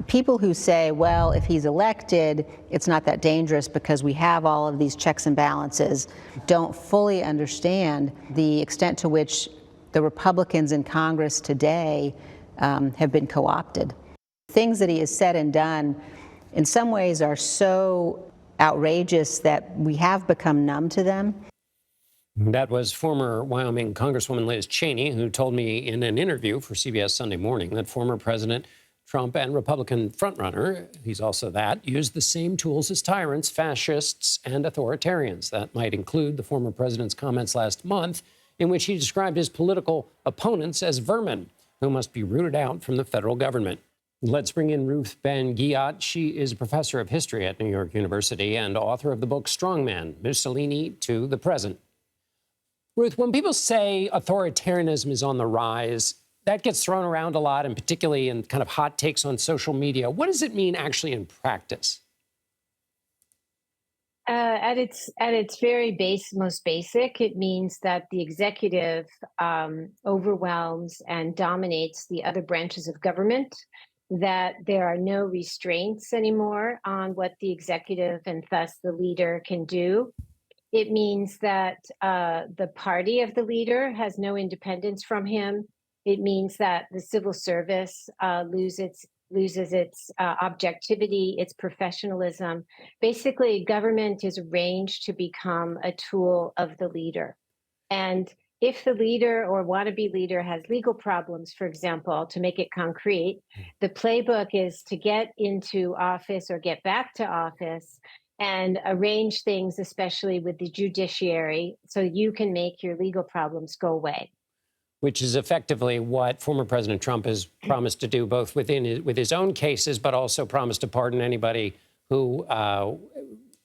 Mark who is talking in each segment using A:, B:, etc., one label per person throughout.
A: People who say, well, if he's elected, it's not that dangerous because we have all of these checks and balances, don't fully understand the extent to which the Republicans in Congress today have been co-opted. Things that he has said and done in some ways are so outrageous that we have become numb to them.
B: That was former Wyoming Congresswoman Liz Cheney, who told me in an interview for CBS Sunday Morning that former President Trump and Republican frontrunner, he's also that, used the same tools as tyrants, fascists, and authoritarians. That might include the former president's comments last month in which he described his political opponents as vermin who must be rooted out from the federal government. Let's bring in Ruth Ben-Ghiat. She is a professor of history at New York University and author of the book Strongman, Mussolini to the Present. Ruth, when people say authoritarianism is on the rise, that gets thrown around a lot, and particularly in kind of hot takes on social media. What does it mean actually in practice?
C: At its very most basic, it means that the executive overwhelms and dominates the other branches of government, that there are no restraints anymore on what the executive and thus the leader can do. It means that the party of the leader has no independence from him. It means that the civil service loses its objectivity, its professionalism. Basically, government is arranged to become a tool of the leader. And if the leader or wannabe leader has legal problems, for example, to make it concrete, the playbook is to get into office or get back to office and arrange things, especially with the judiciary, so you can make your legal problems go away.
B: Which is effectively what former President Trump has promised to do, both with his own cases, but also promised to pardon anybody who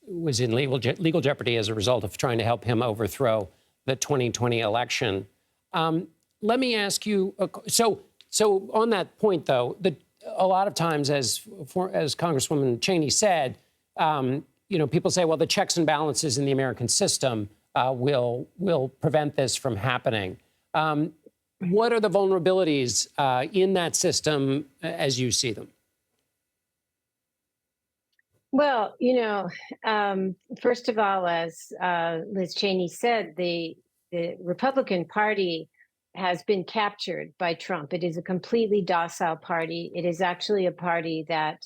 B: was in legal jeopardy as a result of trying to help him overthrow the 2020 election. Let me ask you, so on that point, though, a lot of times, as Congresswoman Cheney said, people say, well, the checks and balances in the American system will prevent this from happening. What are the vulnerabilities in that system as you see them?
C: Well, first of all, as Liz Cheney said, the Republican Party has been captured by Trump. It is a completely docile party. It is actually a party that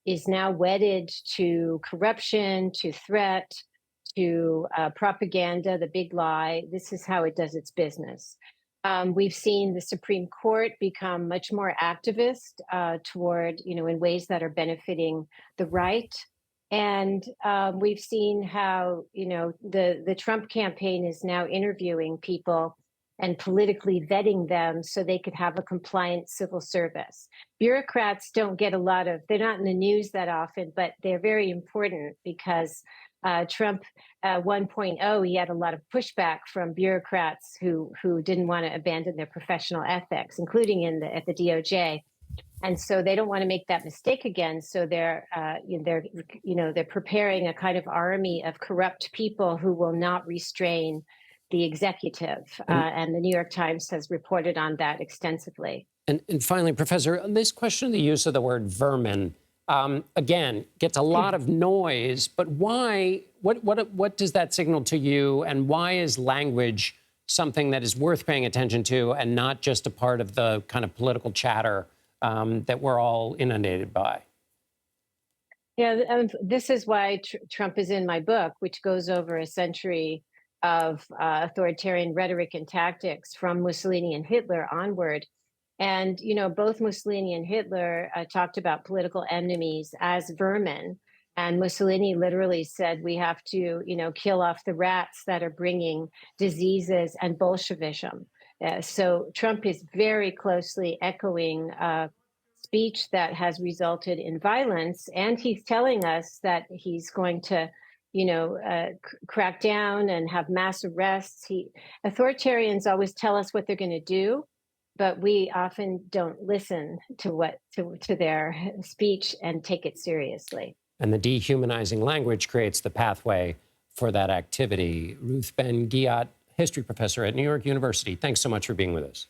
C: is now wedded to corruption, to threat, to propaganda, the big lie. This is how it does its business. We've seen the Supreme Court become much more activist toward, in ways that are benefiting the right. And we've seen how, the Trump campaign is now interviewing people and politically vetting them so they could have a compliant civil service. Bureaucrats don't get they're not in the news that often, but they're very important because Trump 1.0, he had a lot of pushback from bureaucrats who didn't want to abandon their professional ethics, including at the DOJ. And so they don't want to make that mistake again. So they're preparing a kind of army of corrupt people who will not restrain the executive. And the New York Times has reported on that extensively.
B: And finally, Professor, this question of the use of the word vermin, again, gets a lot of noise, but why? What does that signal to you? And why is language something that is worth paying attention to and not just a part of the kind of political chatter that we're all inundated by?
C: Yeah, this is why Trump is in my book, which goes over a century of authoritarian rhetoric and tactics from Mussolini and Hitler onward. And, both Mussolini and Hitler talked about political enemies as vermin. And Mussolini literally said, we have to, kill off the rats that are bringing diseases and Bolshevism. So Trump is very closely echoing speech that has resulted in violence. And he's telling us that he's going to crack down and have mass arrests. Authoritarians always tell us what they're going to do, but we often don't listen to their speech and take it seriously.
B: And the dehumanizing language creates the pathway for that activity. Ruth Ben-Ghiat, history professor at New York University, thanks so much for being with us.